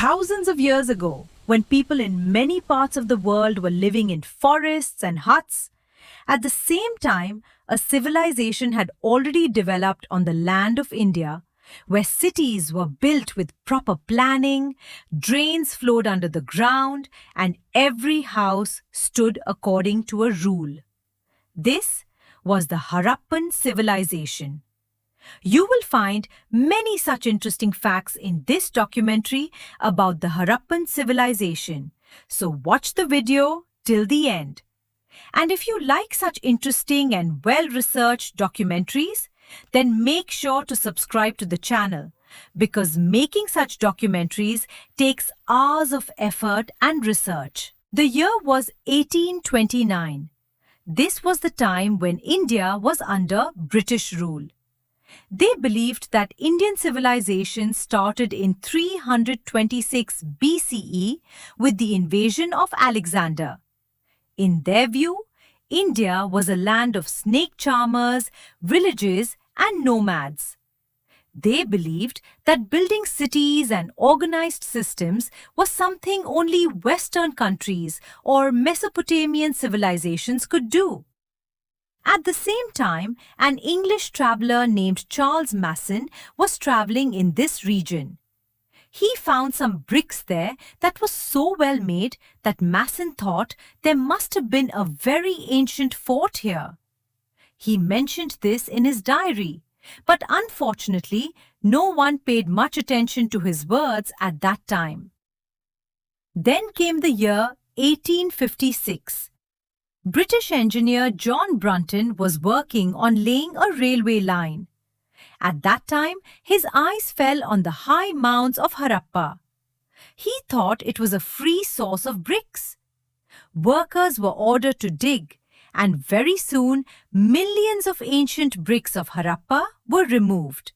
Thousands of years ago, when people in many parts of the world were living in forests and huts, at the same time, a civilization had already developed on the land of India, where cities were built with proper planning, drains flowed under the ground, and every house stood according to a rule. This was the Harappan civilization. You will find many such interesting facts in this documentary about the Harappan civilization. So watch the video till the end. And if you like such interesting and well-researched documentaries, then make sure to subscribe to the channel because making such documentaries takes hours of effort and research. The year was 1829. This was the time when India was under British rule. They believed that Indian civilization started in 326 BCE with the invasion of Alexander. In their view, India was a land of snake charmers, villages, and nomads. They believed that building cities and organized systems was something only Western countries or Mesopotamian civilizations could do. At the same time, an English traveler named Charles Masson was traveling in this region. He found some bricks there that was so well made that Masson thought there must have been a very ancient fort here. He mentioned this in his diary, but unfortunately, no one paid much attention to his words at that time. Then came the year 1856. British engineer John Brunton was working on laying a railway line. At that time, his eyes fell on the high mounds of Harappa. He thought it was a free source of bricks. Workers were ordered to dig, and very soon millions of ancient bricks of Harappa were removed.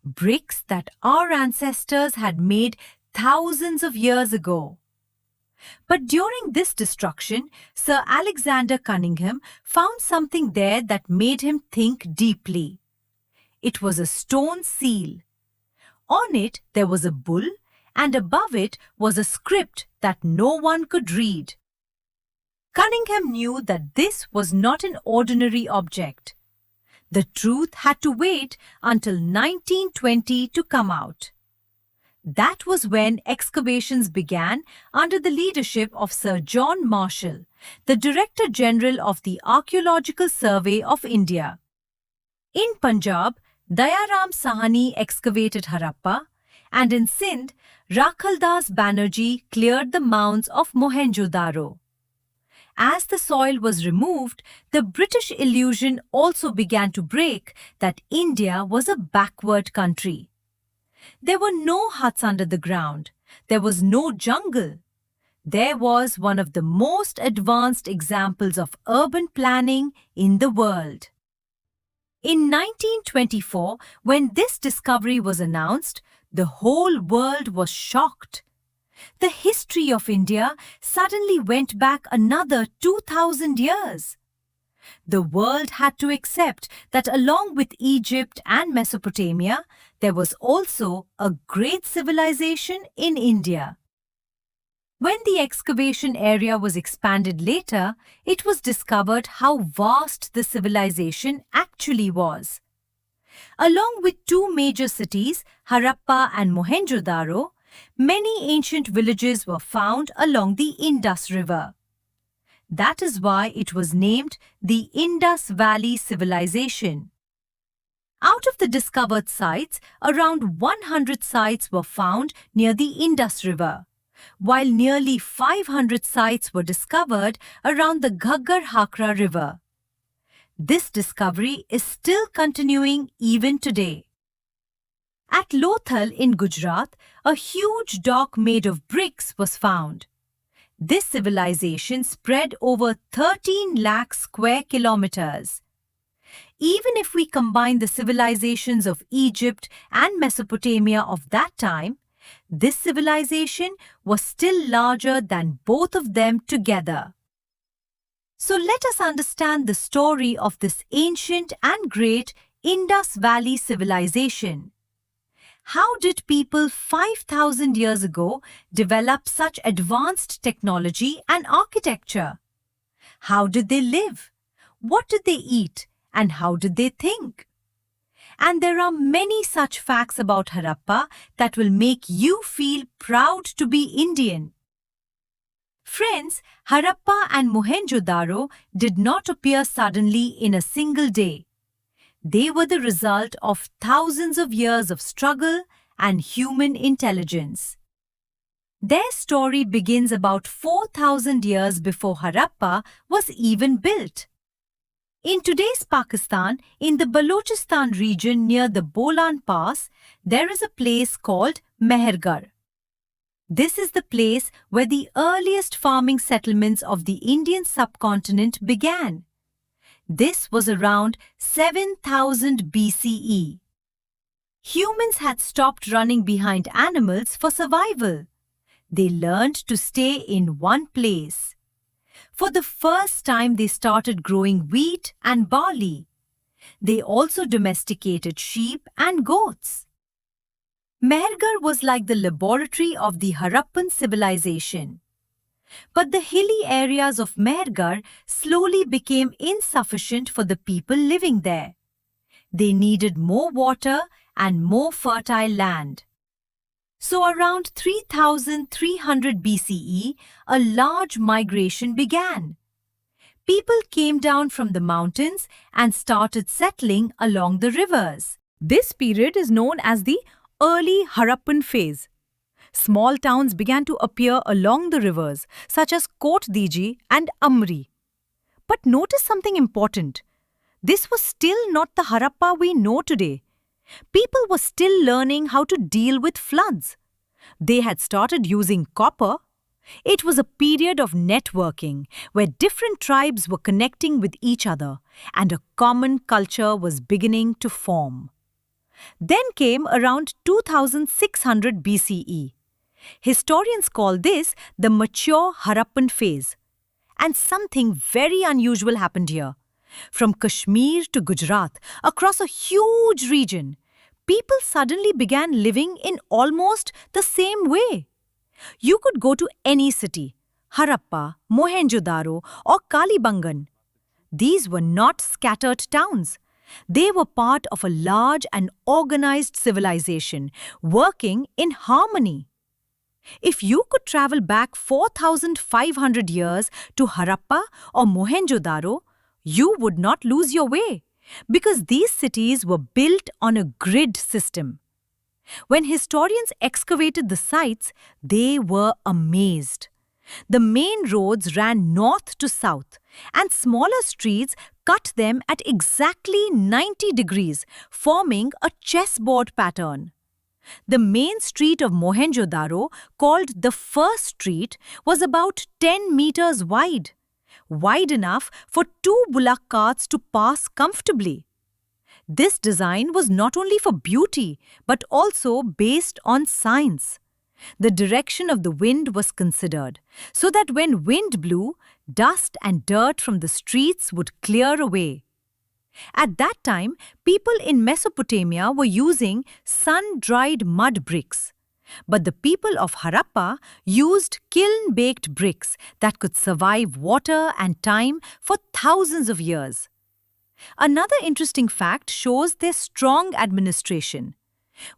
Bricks that our ancestors had made thousands of years ago. But during this destruction, Sir Alexander Cunningham found something there that made him think deeply. It was a stone seal. On it there was a bull, and above it was a script that no one could read. Cunningham knew that this was not an ordinary object. The truth had to wait until 1920 to come out. That was when excavations began under the leadership of Sir John Marshall, the Director General of the Archaeological Survey of India. In Punjab, Dayaram Sahani excavated Harappa, and in Sindh, Rakhaldas Banerjee cleared the mounds of Mohenjo-daro. As the soil was removed, the British illusion also began to break that India was a backward country. There were no huts under the ground. There was no jungle. There was one of the most advanced examples of urban planning in the world. In 1924, when this discovery was announced, the whole world was shocked. The history of India suddenly went back another 2,000 years. The world had to accept that along with Egypt and Mesopotamia, there was also a great civilization in India. When the excavation area was expanded later, it was discovered how vast the civilization actually was. Along with two major cities, Harappa and Mohenjo-daro, many ancient villages were found along the Indus River. That is why it was named the Indus Valley Civilization. Out of the discovered sites, around 100 sites were found near the Indus River, while nearly 500 sites were discovered around the Ghaggar-Hakra River. This discovery is still continuing even today. At Lothal in Gujarat, a huge dock made of bricks was found. This civilization spread over 13 lakh square kilometers. Even if we combine the civilizations of Egypt and Mesopotamia of that time, this civilization was still larger than both of them together. So let us understand the story of this ancient and great Indus Valley civilization. How did people 5,000 years ago develop such advanced technology and architecture? How did they live? What did they eat? And how did they think? And there are many such facts about Harappa that will make you feel proud to be Indian. Friends, Harappa and Mohenjo-daro did not appear suddenly in a single day. They were the result of thousands of years of struggle and human intelligence. Their story begins about 4,000 years before Harappa was even built. In today's Pakistan, in the Balochistan region near the Bolan Pass, there is a place called Mehergarh. This is the place where the earliest farming settlements of the Indian subcontinent began. This was around 7000 BCE. Humans had stopped running behind animals for survival. They learned to stay in one place. For the first time, they started growing wheat and barley. They also domesticated sheep and goats. Mehergarh was like the laboratory of the Harappan civilization. But the hilly areas of Mehergarh slowly became insufficient for the people living there. They needed more water and more fertile land. So around 3300 BCE, a large migration began. People came down from the mountains and started settling along the rivers. This period is known as the early Harappan phase. Small towns began to appear along the rivers, such as Kot Diji and Amri. But notice something important. This was still not the Harappa we know today. People were still learning how to deal with floods. They had started using copper. It was a period of networking where different tribes were connecting with each other and a common culture was beginning to form. Then came around 2600 BCE. Historians call this the mature Harappan phase. And something very unusual happened here. From Kashmir to Gujarat, across a huge region, people suddenly began living in almost the same way. You could go to any city, Harappa, Mohenjo-daro or Kalibangan. These were not scattered towns. They were part of a large and organized civilization working in harmony. If you could travel back 4,500 years to Harappa or Mohenjo-daro, you would not lose your way because these cities were built on a grid system. When historians excavated the sites, they were amazed. The main roads ran north to south, and smaller streets cut them at exactly 90 degrees, forming a chessboard pattern. The main street of Mohenjo-daro, called the First Street, was about 10 meters wide enough for 2 bullock carts to pass comfortably. This design was not only for beauty, but also based on science. The direction of the wind was considered, so that when wind blew, dust and dirt from the streets would clear away. At that time, people in Mesopotamia were using sun-dried mud bricks. But the people of Harappa used kiln-baked bricks that could survive water and time for thousands of years. Another interesting fact shows their strong administration.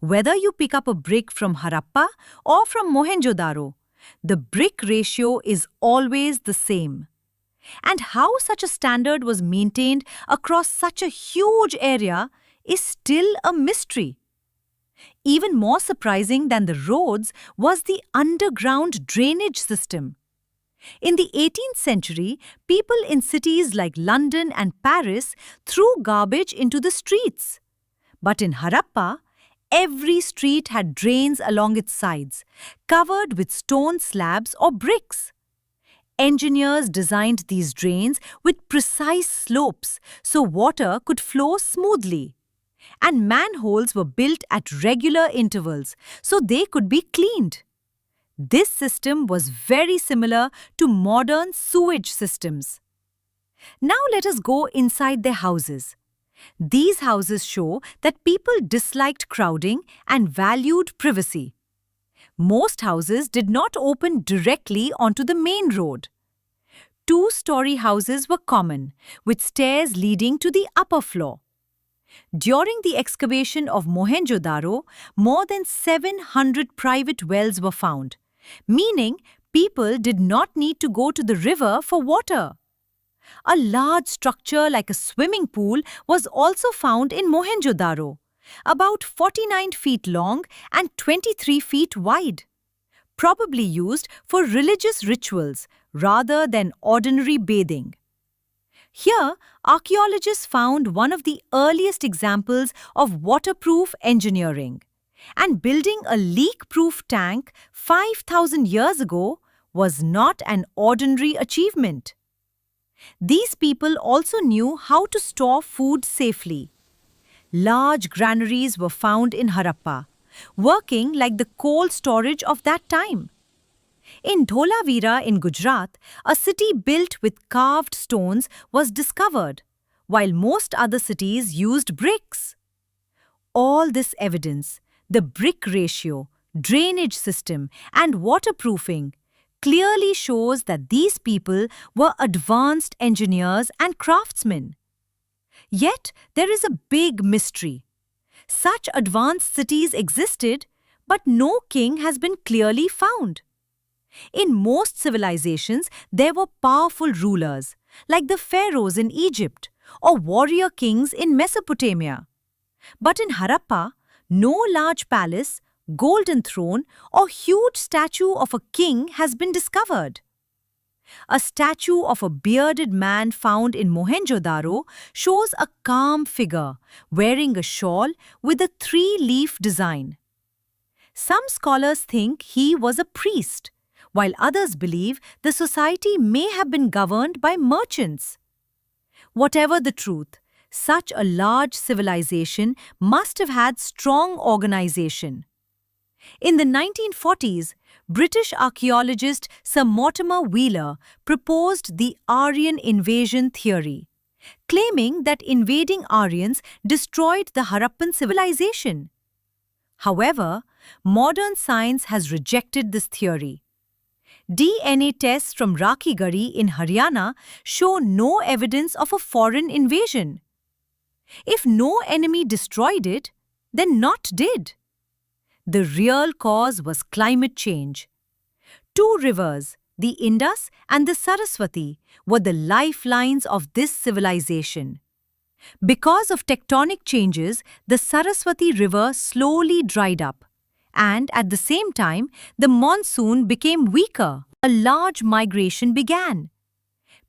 Whether you pick up a brick from Harappa or from Mohenjo-daro, the brick ratio is always the same. And how such a standard was maintained across such a huge area is still a mystery. Even more surprising than the roads was the underground drainage system. In the 18th century, people in cities like London and Paris threw garbage into the streets. But in Harappa, every street had drains along its sides, covered with stone slabs or bricks. Engineers designed these drains with precise slopes so water could flow smoothly. And manholes were built at regular intervals so they could be cleaned. This system was very similar to modern sewage systems. Now let us go inside their houses. These houses show that people disliked crowding and valued privacy. Most houses did not open directly onto the main road. Two-story houses were common, with stairs leading to the upper floor. During the excavation of Mohenjo-daro, more than 700 private wells were found, meaning people did not need to go to the river for water. A large structure like a swimming pool was also found in Mohenjo-daro, about 49 feet long and 23 feet wide, probably used for religious rituals rather than ordinary bathing. Here, archaeologists found one of the earliest examples of waterproof engineering, and building a leak-proof tank 5,000 years ago was not an ordinary achievement. These people also knew how to store food safely. Large granaries were found in Harappa, working like the cold storage of that time. In Dholavira in Gujarat, a city built with carved stones was discovered, while most other cities used bricks. All this evidence, the brick ratio, drainage system, and waterproofing, clearly shows that these people were advanced engineers and craftsmen. Yet, there is a big mystery. Such advanced cities existed, but no king has been clearly found. In most civilizations, there were powerful rulers, like the pharaohs in Egypt or warrior kings in Mesopotamia. But in Harappa, no large palace, golden throne, or huge statue of a king has been discovered. A statue of a bearded man found in Mohenjo-daro shows a calm figure wearing a shawl with a three-leaf design. Some scholars think he was a priest, while others believe the society may have been governed by merchants. Whatever the truth, such a large civilization must have had strong organization. In the 1940s, British archaeologist Sir Mortimer Wheeler proposed the Aryan invasion theory, claiming that invading Aryans destroyed the Harappan civilization. However, modern science has rejected this theory. DNA tests from Rakhigarhi in Haryana show no evidence of a foreign invasion. If no enemy destroyed it, then naught did. The real cause was climate change. Two rivers, the Indus and the Saraswati, were the lifelines of this civilization. Because of tectonic changes, the Saraswati River slowly dried up, and at the same time, the monsoon became weaker. A large migration began.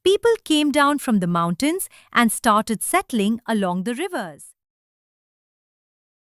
People came down from the mountains and started settling along the rivers.